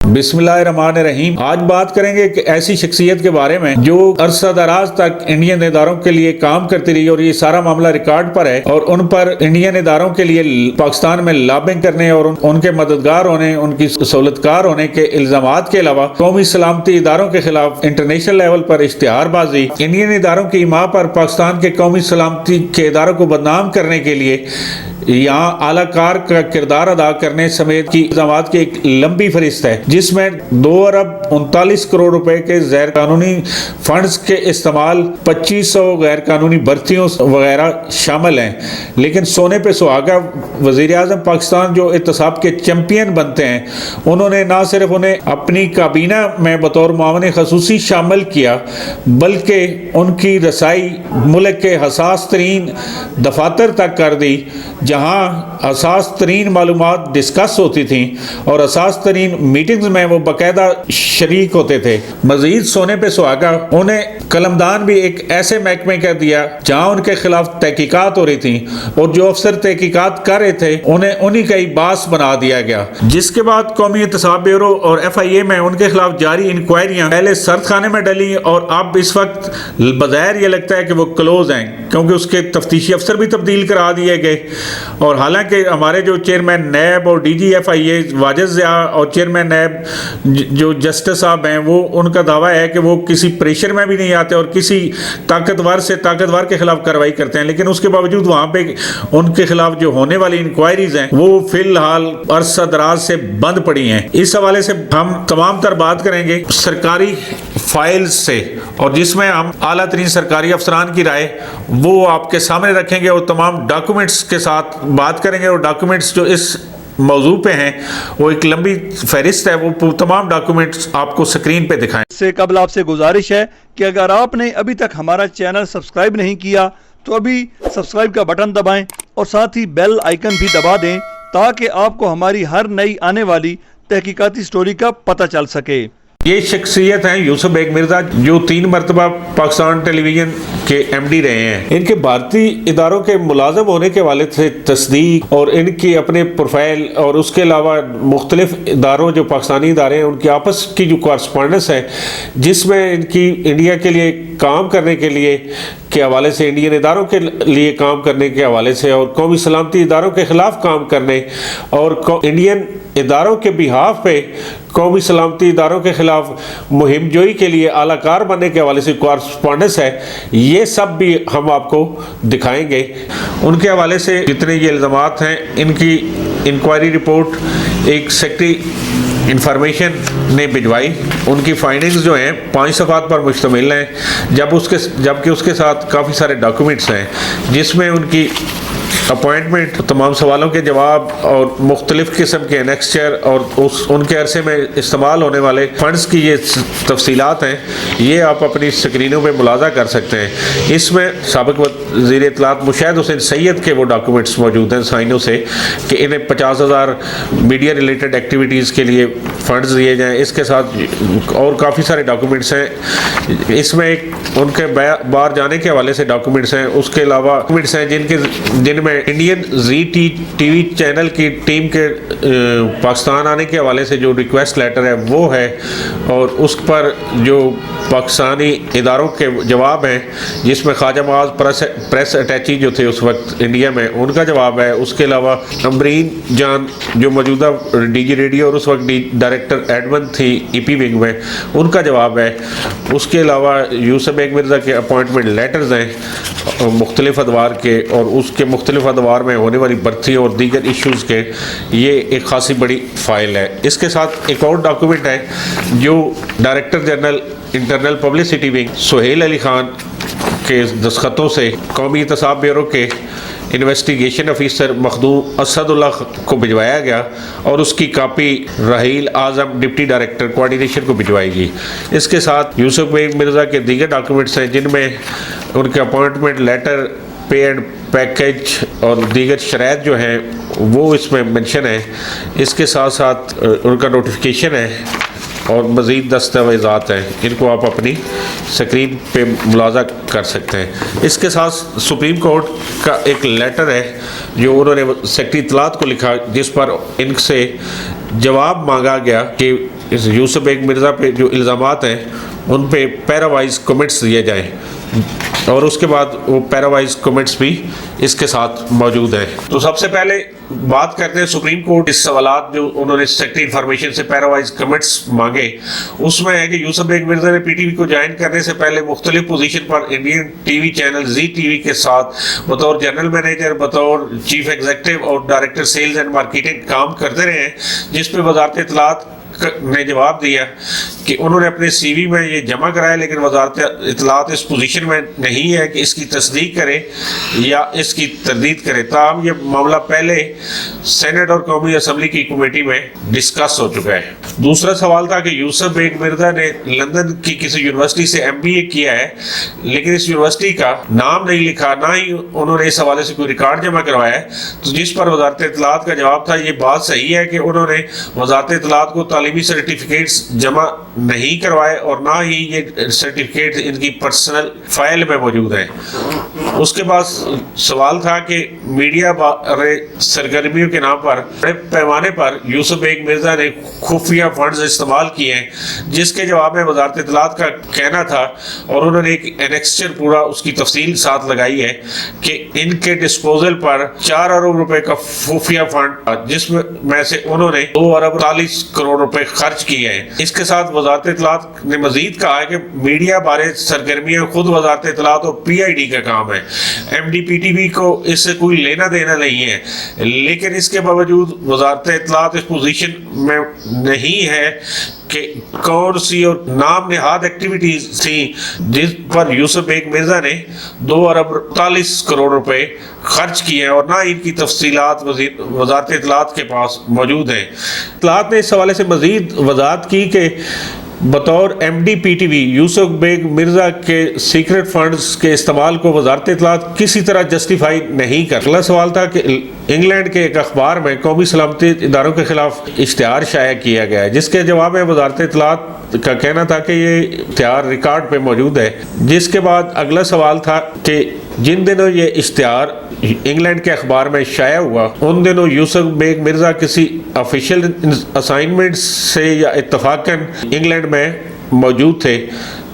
बिस्मिल्लाहिर्रहमानिर्रहीम। आज बात करेंगे एक ऐसी शख्सियत के बारे में जो अरसा दराज तक इंडियन इदारों के लिए काम करती रही और ये सारा मामला रिकॉर्ड पर है और उन पर इंडियन इदारों के लिए पाकिस्तान में लॉबिंग करने और उनके मददगार होने, उनकी सहूलतकार होने के इल्जामात के अलावा कौमी सलामती इदारों के खिलाफ इंटरनेशनल लेवल पर इश्तिहारबाजी, इंडियन इदारों की माँ पर पाकिस्तान के कौमी सलामती के इदारों को बदनाम करने के लिए यहाँ आलाकार का किरदार अदा करने समेत की इल्जामात की एक लंबी फहरिस्त है, जिसमें 2 अरब 39 करोड़ रुपए के गैर कानूनी फंड्स के इस्तेमाल, 2500 गैर कानूनी भर्तियों वगैरह शामिल हैं। लेकिन सोने पे सुहागा वजीर आज़म पाकिस्तान जो इत्तेसाब के चैंपियन बनते हैं, उन्होंने ना सिर्फ उन्हें अपनी काबीना में बतौर मामले खसूसी शामिल किया, बल्कि उनकी रसाई मुल्क के हसास तरीन दफातर तक कर दी, जहाँ हसास तरीन मालूमात डिस्कस होती थी और हसास तरीन मीटिंग्स में वो बाकायदा शरीक होते थे। मजीद सोने पे सुहागा, उन्हें कलमदान भी एक ऐसे महकमे कर दिया जहाँ उनके खिलाफ तहकीकात हो रही थी और जो अफसर तहकीकात कर रहे थे उन्हें उन्हीं का ही बास बना दिया गया, जिसके बाद कौमी एहतसाब ब्यूरो और FIA में उनके खिलाफ जारी इंक्वायरियाँ पहले सर्द खाने में डली और अब इस वक्त बज़ाहिर ये लगता है कि वो क्लोज हैं, क्योंकि उसके तफ्तीशी अफसर भी तब्दील करा दिए गए। और हालांकि हमारे जो चेयरमैन नैब और DG FIA वाजिद ज़िया और चेयरमैन नैब जो जस्टिस साहब हैं, वो उनका दावा है कि वो किसी प्रेशर में भी नहीं आते और किसी ताकतवर से ताकतवर के खिलाफ कार्रवाई करते हैं, लेकिन उसके बावजूद वहाँ पे उनके खिलाफ जो होने वाली इंक्वायरीज हैं वो फिलहाल अरसा दराज से बंद पड़ी हैं। इस हवाले से हम तमाम तर बात करेंगे सरकारी फाइल्स से, और जिसमें हम आला तरीन सरकारी अफसरान की राय वो आपके सामने रखेंगे और तमाम डॉक्यूमेंट्स के साथ बात करेंगे। और डॉक्यूमेंट्स जो इस मौजू पे हैं वो एक लंबी फहरिस्त है, वो तमाम डॉक्यूमेंट्स आपको स्क्रीन पे दिखाएं। इससे कबल आपसे गुजारिश है कि अगर आपने अभी तक हमारा चैनल सब्सक्राइब नहीं किया तो अभी सब्सक्राइब का बटन दबाएं और साथ ही बेल आइकन भी दबा दें, ताकि आपको हमारी हर नई आने वाली तहकीकाती स्टोरी का पता चल सके। ये शख्सियत हैं यूसुफ बेग मिर्जा, जो 3 मरतबा पाकिस्तान टेलीविजन के MD रहे हैं। इनके भारतीय इदारों के मुलाजम होने के हवाले से तस्दीक और इनकी अपने प्रोफाइल और उसके अलावा मुख्तलिफ इदारों जो पाकिस्तानी इदारे हैं उनकी आपस की जो कॉरस्पॉन्डेंस है, जिसमें इनकी इंडिया के लिए काम करने के हवाले से, इंडियन इदारों के लिए काम करने के हवाले से और कौमी सलामती इदारों के खिलाफ काम करने और इंडियन इदारों के बिहाफ पे कौमी सलामती इदारों के खिलाफ मुहिम जोई के लिए आलाकार बनने के हवाले से कॉरस्पॉन्डेंस है, ये सब भी हम आपको दिखाएंगे। उनके हवाले से जितने ये इल्ज़ामात हैं, इनकी इंक्वायरी रिपोर्ट एक सेक्रेटरी इंफॉर्मेशन ने भिजवाई। उनकी फाइंडिंग्स जो हैं 5 सफ़ात पर मुश्तमिल हैं, जबकि उसके साथ काफ़ी सारे डॉक्यूमेंट्स हैं, जिसमें उनकी अपॉइंटमेंट, तमाम सवालों के जवाब और मुख्तलिफ किस्म के एनेक्सचर और उनके अरसे में इस्तेमाल होने वाले फंड्स की ये तफसीलात हैं, ये आप अपनी स्क्रीनों पे मुलाजा कर सकते हैं। इसमें साबिक़ वज़ीर इत्तलात मुशाहिद हुसैन सैयद के वो डॉक्यूमेंट्स मौजूद हैं साइनों से कि इन्हें 50,000 मीडिया रिलेटेड एक्टिविटीज़ के लिए फ़ंड्स दिए जाएँ। इसके साथ और काफ़ी सारे डॉक्यूमेंट्स हैं। इसमें एक उनके बाहर जाने के हवाले से डॉक्यूमेंट्स हैं, उसके अलावा डॉक्यूमेंट्स हैं जिनमें इंडियन TV चैनल की टीम के पाकिस्तान आने के हवाले से जो रिक्वेस्ट लेटर है वो है, और उस पर जो पाकिस्तानी इदारों के जवाब हैं, जिसमें ख्वाजा मुआज़ प्रेस अटैची जो थे उस वक्त इंडिया में, उनका जवाब है। उसके अलावा अमरीन जान जो मौजूदा DG रेडियो और उस वक्त डायरेक्टर एडमन थी EP विंग में, उनका जवाब है। उसके अलावा यूसुफ बेग मिर्ज़ा के अपॉइंटमेंट लेटर्स हैं मुख्तलिफ अदवार के, और उसके मुख्तलिफ अदवार में होने वाली भर्ती और दीगर इश्यूज़ के, ये एक खासी बड़ी फ़ाइल है। इसके साथ एक और डॉक्यूमेंट है जो director general internal publicity wing Suhail Ali Khan के दस्तखतों से कौमी एहतसाब ब्यूरो के इन्वेस्टिगेशन ऑफिसर मखदूम असदुल्लाह को भिजवाया गया, और उसकी कापी राहील आज़म डिप्टी डायरेक्टर कोऑर्डिनेशन को भिजवाएगी। इसके साथ यूसुफ बेग मिर्ज़ा के दीगर डॉक्यूमेंट्स हैं, जिनमें उनके अपॉइंटमेंट लेटर, पे एंड पैकेज और दीगर शराइत जो हैं वो इसमें मेंशन है। इसके साथ साथ उनका नोटिफिकेशन है और मज़ीद दस्तावेज़ात हैं, इनको आप अपनी स्क्रीन पे मुलाजा कर सकते हैं। इसके साथ सुप्रीम कोर्ट का एक लेटर है जो उन्होंने सेक्रेटरी इत्तलात को लिखा, जिस पर इनसे जवाब मांगा गया कि इस यूसुफ बेग मिर्ज़ा पे जो इल्ज़ामात हैं उन पे पैरावाइज कमेंट्स दिए जाएं, और उसके बाद वो पैरावाइज कमेंट्स भी इसके साथ मौजूद हैं। तो सबसे पहले बात करते हैं सुप्रीम कोर्ट इस सवालात जो उन्होंने सेक्रेटरी इंफॉर्मेशन से पैरावाइज कमेंट्स मांगे, उसमें है कि यूसुफ बेग मिर्ज़ा ने पीटीवी को ज्वाइन करने से पहले मुख्तलिफ पोजीशन पर इंडियन टीवी चैनल जी टीवी के साथ बतौर जनरल मैनेजर, बतौर चीफ एग्जीक्यूटिव और डायरेक्टर सेल्स एंड मार्केटिंग काम करते रहे हैं, जिस पे वजारत इत्तलात ने जवाब दिया कि उन्होंने अपने सीवी में ये जमा कराया, लेकिन वजारत इत्तलात इस पोजीशन में नहीं है कि इसकी तस्दीक करे या इसकी तरदीद करे। ताहम ये मामला पहले सेनेट और कौमी असम्बली की कमेटी में डिस्कस हो चुका है। दूसरा सवाल था कि यूसुफ बेग मिर्ज़ा ने लंदन की किसी यूनिवर्सिटी से MBA किया है, लेकिन इस यूनिवर्सिटी का नाम नहीं लिखा, ना ही उन्होंने इस हवाले से कोई रिकॉर्ड जमा करवाया है। तो जिस पर वजारत इत्तलात का जवाब था, ये बात सही है कि उन्होंने वजारत इत्तलात को तालीमी सर्टिफिकेट्स जमा नहीं करवाए और ना ही ये सर्टिफिकेट इनकी पर्सनल फाइल में मौजूद है। उसके बाद सवाल था कि मीडिया सरगर्मियों के नाम पर बड़े पैमाने पर यूसुफ बेग मिर्ज़ा ने खुफिया फंड्स इस्तेमाल किए हैं, जिसके जवाब में वजारत इत्तलात का कहना था, और उन्होंने एक एनेक्स्चर पूरा उसकी तफसील साथ लगाई है कि इनके डिस्पोजल पर 4 अरब रुपए का खुफिया फंड, जिसमें से उन्होंने 2 अरब 40 करोड़ रुपए खर्च किए हैं। इसके साथ वजारत इत्तलात ने मजीद कहा है कि मीडिया बारे सरगर्मियां खुद वजारत इत्तलात और PID का काम है, MDPTV को इससे कोई लेना देना नहीं है, लेकिन इसके बावजूद वजारत इत्तलात इस पोजीशन में नहीं है कि कौन सी और नाम नेहाद एक्टिविटीज थी जिस पर यूसुफ बेग मिर्ज़ा ने 2 अरब 40 करोड़ रुपए खर्च किए हैं, और ना इनकी तफसीलात वजारत इत्तलात के पास मौजूद हैं। इत्तलात ने इस हवाले से मजीद वजाहत की कि बतौर MDPTV यूसुफ बेग मिर्ज़ा के सीक्रेट फंड्स के इस्तेमाल को वजारत इत्तलात किसी तरह जस्टिफाई नहीं कर। अगला सवाल था कि इंग्लैंड के एक अखबार में कौमी सलामती इदारों के खिलाफ इश्तिहार शाया किया गया है, जिसके जवाब में वजारत इत्तलात का कहना था कि ये इश्तिहार रिकॉर्ड पे मौजूद है। जिसके बाद अगला सवाल था कि जिन दिनों ये इश्तिहार इंग्लैंड के अखबार में शाया हुआ, उन दिनों यूसुफ बेग मिर्ज़ा किसी ऑफिशियल असाइनमेंट से या इत्तफाकन इंग्लैंड में मौजूद थे।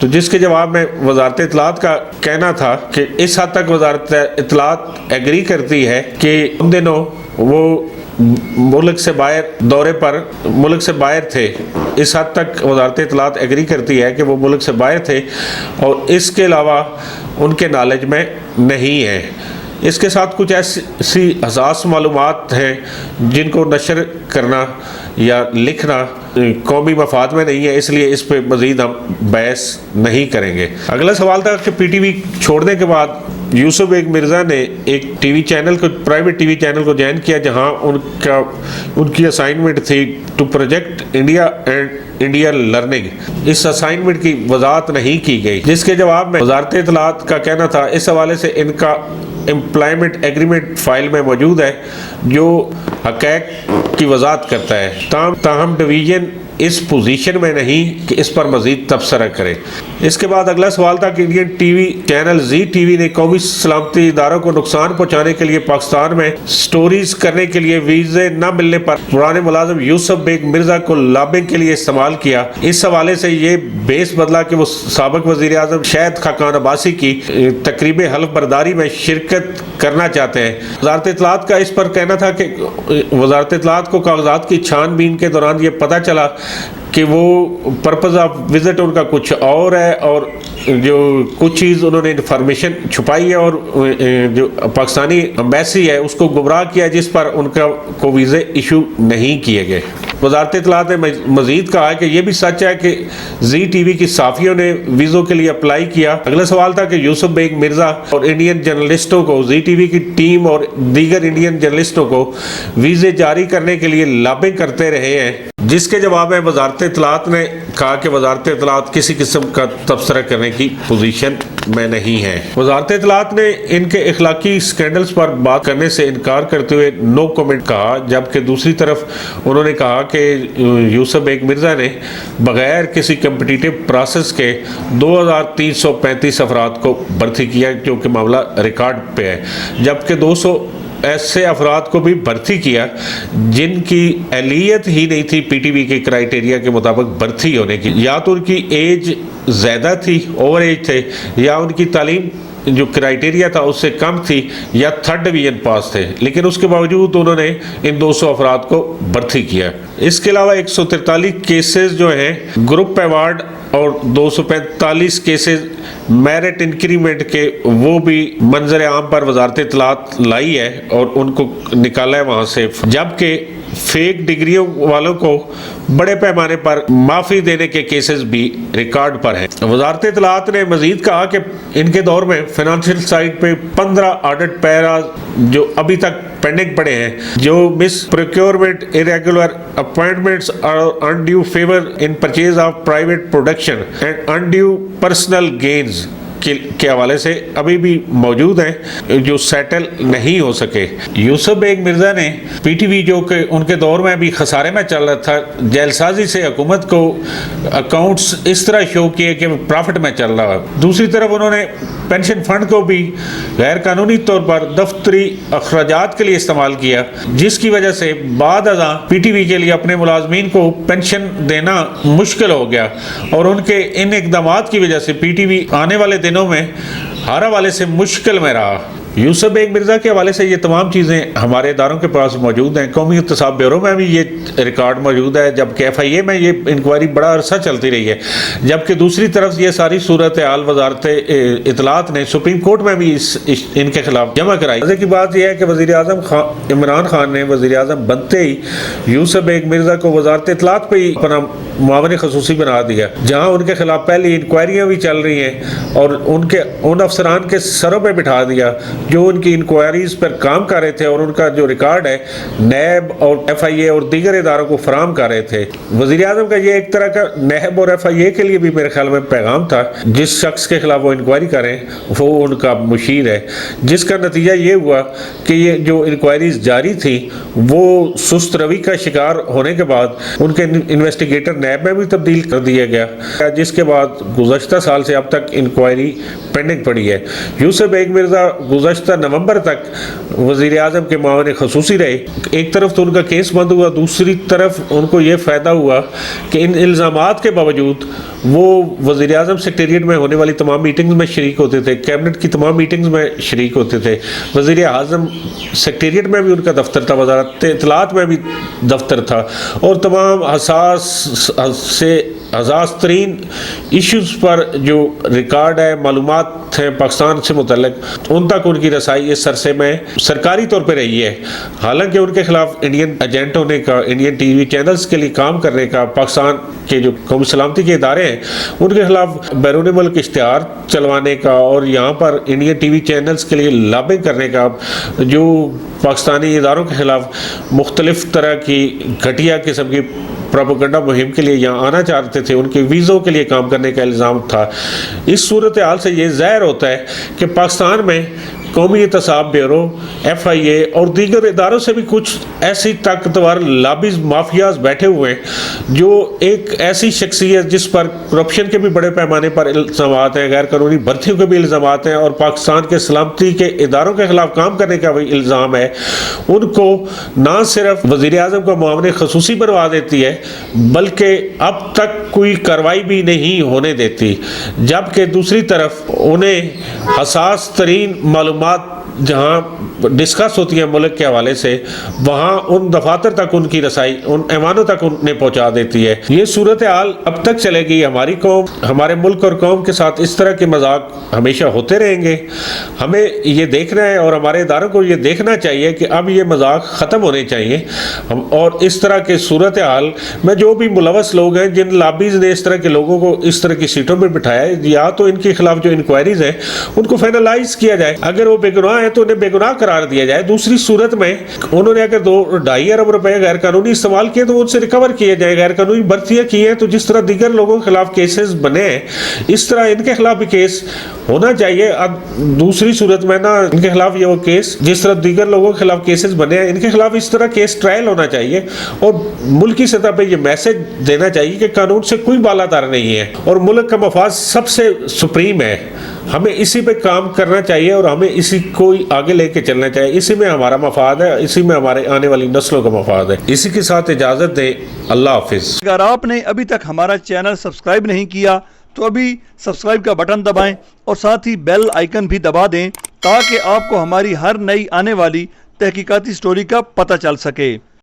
तो जिसके जवाब में वजारत इत्तलात का कहना था कि इस हद तक वजारत इत्तलात एग्री करती है कि उन दिनों वो मुल्क से बाहर दौरे पर मुल्क से बाहर थे। इस हद तक वजारत इत्तलात एग्री करती है कि वो मुल्क से बाहर थे और इसके अलावा उनके नॉलेज में नहीं है। इसके साथ कुछ ऐसी हसास मालूमात हैं जिनको नशर करना या लिखना कौमी मफाद में नहीं है, इसलिए इस पे मज़ीद हम बहस नहीं करेंगे। अगला सवाल था कि PTV छोड़ने के बाद यूसुफ बेग मिर्ज़ा ने एक टीवी चैनल को, प्राइवेट टीवी चैनल को ज्वाइन किया, जहां उनकी असाइनमेंट थी to project India and India learning. इस असाइनमेंट की वजाहत नहीं की गई, जिसके जवाब में वजारत इत्तलात का कहना था इस हवाले से इनका एम्प्लॉयमेंट एग्रीमेंट फाइल में मौजूद है जो हक़ैक़ की वजाहत करता है। ताहम डिवीज़न इस पोजीशन में नहीं कि इस पर मज़ीद तबसरा करें। इसके बाद अगला सवाल था कि इंडियन टीवी चैनल जी टीवी ने कौमी सलामती इदारों को नुकसान पहुँचाने के लिए पाकिस्तान में स्टोरीज करने के लिए वीज़े न मिलने पर पुराने मुलाजिम यूसुफ बेग मिर्ज़ा को लॉबिंग के लिए इस्तेमाल किया। इस हवाले से ये बेस बदला कि वो साबिक़ वज़ीर आज़म शाहिद खाकान अब्बासी की तकरीब हल्फ बर्दारी में शिरकत करना चाहते हैं। वज़ारत इत्तलात का इस पर कहना था कि वज़ारत इत्तलात को कागजात की छानबीन के दौरान ये पता चला कि वो पर्पज़ ऑफ विज़िट उनका कुछ और है और जो कुछ चीज़ उन्होंने इन्फॉर्मेशन छुपाई है और जो पाकिस्तानी एम्बेसी है उसको गुमराह किया, जिस पर उनका को वीज़े इशू नहीं किए गए। वज़ारत इत्तलात ने मज़ीद कहा कि यह भी सच है कि जी टीवी की साफ़ियों ने वीज़ों के लिए अप्लाई किया। अगला सवाल था कि यूसुफ बेग मिर्ज़ा और इंडियन जर्नलिस्टों को, जी टीवी की टीम और दीगर इंडियन जर्नलिस्टों को वीज़े जारी करने के लिए लॉबिंग करते रहे हैं, जिसके जवाब में वज़ारत इत्तलात ने कहा कि वज़ारत इत्तलात किसी किस्म का तबसरा करने की पोजीशन में नहीं है। वज़ारत इत्तलात ने इनके इखलाकी स्कैंडल्स पर बात करने से इनकार करते हुए नो कमेंट कहा, जबकि दूसरी तरफ उन्होंने कहा कि यूसुफ बेग मिर्ज़ा ने बगैर किसी कम्पिटिटिव प्रोसेस के 2335 अफराद को भर्ती किया, जो कि मामला रिकॉर्ड पे है, जबकि ایسے افراد کو بھی بھرتی کیا جن کی اہلیت ہی نہیں تھی پی ٹی وی کے کرائیٹیریا کے مطابق بھرتی ہونے کی. یا تو ان کی ایج زیادہ تھی، اوور ایج تھے، یا ان کی تعلیم جو کرائیٹیریا تھا اس سے کم تھی، یا 3rd ڈویژن پاس تھے، لیکن اس کے باوجود انہوں نے ان 200 افراد کو بھرتی کیا. اس کے علاوہ 143 کیسز جو ہیں گروپ ایوارڈ اور 245 کیسز میرٹ انکریمنٹ کے، وہ بھی منظر عام پر وزارت اطلاعات لائی ہے اور ان کو نکالا ہے وہاں سے. جبکہ فیک ڈگریوں والوں کو بڑے پیمانے پر معافی دینے کے کیسز بھی ریکارڈ پر ہیں. وزارت اطلاعات نے مزید کہا کہ ان کے دور میں فائنانشل سائٹ پہ 15 آڈٹ پیراز جو ابھی تک پینڈنگ پڑے ہیں، جو مس پروکیورمنٹ، irregular appointments اور undue favor in purchase of private production and undue personal gains کے حوالے سے ابھی بھی موجود ہیں جو سیٹل نہیں ہو سکے. یوسف بیگ مرزا نے پی ٹی وی جو کہ ان کے دور میں بھی خسارے میں چل رہا تھا، جیل سازی سے حکومت کو اکاؤنٹس اس طرح شو کیے کہ وہ پرافٹ میں چل رہا ہے. دوسری طرف انہوں نے پینشن فنڈ کو بھی غیر قانونی طور پر دفتری اخراجات کے لیے استعمال کیا، جس کی وجہ سے بعد ازاں پی ٹی وی کے لیے اپنے ملازمین کو پینشن دینا مشکل ہو گیا. اور ان کے ان اقدامات کی وجہ سے پی ٹی وی آنے والے دنوں میں ہر حوالے سے مشکل میں رہا. یوسف بیگ مرزا کے حوالے سے یہ تمام چیزیں ہمارے اداروں کے پاس موجود ہیں. قومی احتساب بیورو میں بھی یہ ریکارڈ موجود ہے، جبکہ ایف آئی اے میں یہ انکوائری بڑا عرصہ چلتی رہی ہے. جبکہ دوسری طرف یہ ساری صورتحال وزارت اطلاعات نے سپریم کورٹ میں بھی ان کے خلاف جمع کرائی. مزے کی بات یہ ہے کہ وزیر اعظم عمران خان نے وزیر اعظم بنتے ہی یوسف بیگ مرزا کو وزارت اطلاعات پہ ہی اپنا معاون خصوصی بنا دیا، جہاں ان کے خلاف پہلی انکوائریاں بھی چل رہی ہیں اور ان افسران کے سروں پہ بٹھا دیا جو ان کی انکوائریز پر کام کر رہے تھے اور ان کا جو ریکارڈ ہے نیب اور ایف آئی اے اور دیگر اداروں کو فراہم کر رہے تھے. وزیر اعظم کا یہ ایک طرح کا نیب اور ایف آئی اے کے لیے بھی میرے خیال میں پیغام تھا، جس شخص کے خلاف وہ انکوائری کریں وہ ان کا مشیر ہے، جس کا نتیجہ یہ ہوا کہ یہ جو انکوائریز جاری تھی وہ سست روی کا شکار ہونے کے بعد ان کے انویسٹیگیٹر نیب میں بھی تبدیل کر دیا گیا، جس کے بعد گزشتہ سال سے اب تک انکوائری پینڈنگ پڑی ہے. یوسف بیگ مرزا گزشتہ نومبر تک وزیر اعظم کے معاون خصوصی رہے. ایک طرف تو ان کا کیس بند ہوا، دوسری طرف ان کو یہ فائدہ ہوا کہ ان الزامات کے باوجود وہ وزیر اعظم سیکریٹریٹ میں ہونے والی تمام میٹنگز میں شریک ہوتے تھے، کیبنٹ کی تمام میٹنگز میں شریک ہوتے تھے. وزیر اعظم سیکریٹریٹ میں بھی ان کا دفتر تھا، وزارت اطلاعات میں بھی دفتر تھا، اور تمام حساس ترین ایشوز پر جو ریکارڈ ہے، معلومات ہیں پاکستان سے متعلق، ان تک ان کی رسائی اس عرصے میں سرکاری طور پہ رہی ہے. حالانکہ ان کے خلاف انڈین ایجنٹ ہونے کا، انڈین ٹی وی چینلز کے لیے کام کرنے کا، پاکستان کے جو قومی سلامتی کے ادارے ہیں ان کے خلاف بیرون ملک اشتہار چلوانے کا اور یہاں پر انڈین ٹی وی چینلز کے لیے لابنگ کرنے کا، جو پاکستانی اداروں کے خلاف مختلف طرح کی گھٹیا قسم کی پروپیگنڈا مہم کے لیے یہاں آنا چاہتے تھے، ان کے ویزوں کے لیے کام کرنے کا الزام تھا. اس صورتحال سے یہ ظاہر ہوتا ہے کہ پاکستان میں قومی احتساب بیورو، ایف آئی اے اور دیگر اداروں سے بھی کچھ ایسی طاقتور لابیز، مافیاز بیٹھے ہوئے ہیں جو ایک ایسی شخصیت جس پر کرپشن کے بھی بڑے پیمانے پر الزامات ہیں، غیر قانونی بھرتیوں کے بھی الزامات ہیں اور پاکستان کے سلامتی کے اداروں کے خلاف کام کرنے کا بھی الزام ہے، ان کو نہ صرف وزیر اعظم کا معاون خصوصی بنوا دیتی ہے بلکہ اب تک کوئی کارروائی بھی نہیں ہونے دیتی. جبکہ دوسری طرف انہیں حساس ترین معلومات جہاں ڈسکس ہوتی ہیں ملک کے حوالے سے، وہاں ان دفاتر تک ان کی رسائی ان ایوانوں تک انہیں پہنچا دیتی ہے. یہ صورتحال اب تک چلے گی. ہماری قوم، ہمارے ملک اور قوم کے ساتھ اس طرح کے مذاق ہمیشہ ہوتے رہیں گے. ہمیں یہ دیکھنا ہے اور ہمارے اداروں کو یہ دیکھنا چاہیے کہ اب یہ مذاق ختم ہونے چاہیے. اور اس طرح کے صورتحال میں جو بھی ملوث لوگ ہیں، جن لابیز نے اس طرح کے لوگوں کو اس طرح کی سیٹوں پہ بٹھایا ہے، یا تو ان کے خلاف جو انکوائریز ہیں ان کو فائنلائز کیا جائے. اگر وہ بے گناہ ہیں تو انہیں بے گناہ قرار دیا جائے. دوسری صورت میں انہوں نے اگر 2.5 ارب روپے غیر قانونی استعمال کیے تو ان سے ریکور کیے جائے. غیر قانونی بھرتیاں کی ہیں تو جس طرح دیگر لوگوں کے خلاف کیسز بنے ہیں اس طرح ان کے خلاف بھی کیس ہونا چاہیے. اب دوسری صورت میں نا ان کے خلاف یہ وہ کیس جس طرح دیگر لوگوں کے خلاف کیسز بنے ہیں ان کے خلاف اس طرح کیس ٹرائل ہونا چاہیے اور ملکی سطح پہ یہ میسج دینا چاہیے کہ قانون سے کوئی بالاتر نہیں ہے اور ملک کا مفاد سب سے سپریم ہے. हमें इसी पे काम करना चाहिए और हमें इसी को ही आगे लेके चलना चाहिए। इसी में हमारा मफाद है, इसी में हमारे आने वाली नस्लों का मफाद है। इसी के साथ इजाज़त दें। अल्लाह हाफिज़। अगर आपने अभी तक हमारा चैनल सब्सक्राइब नहीं किया तो अभी सब्सक्राइब का बटन दबाएं और साथ ही बेल आइकन भी दबा दें ताकि आपको हमारी हर नई आने वाली तहकीकाती स्टोरी का पता चल सके।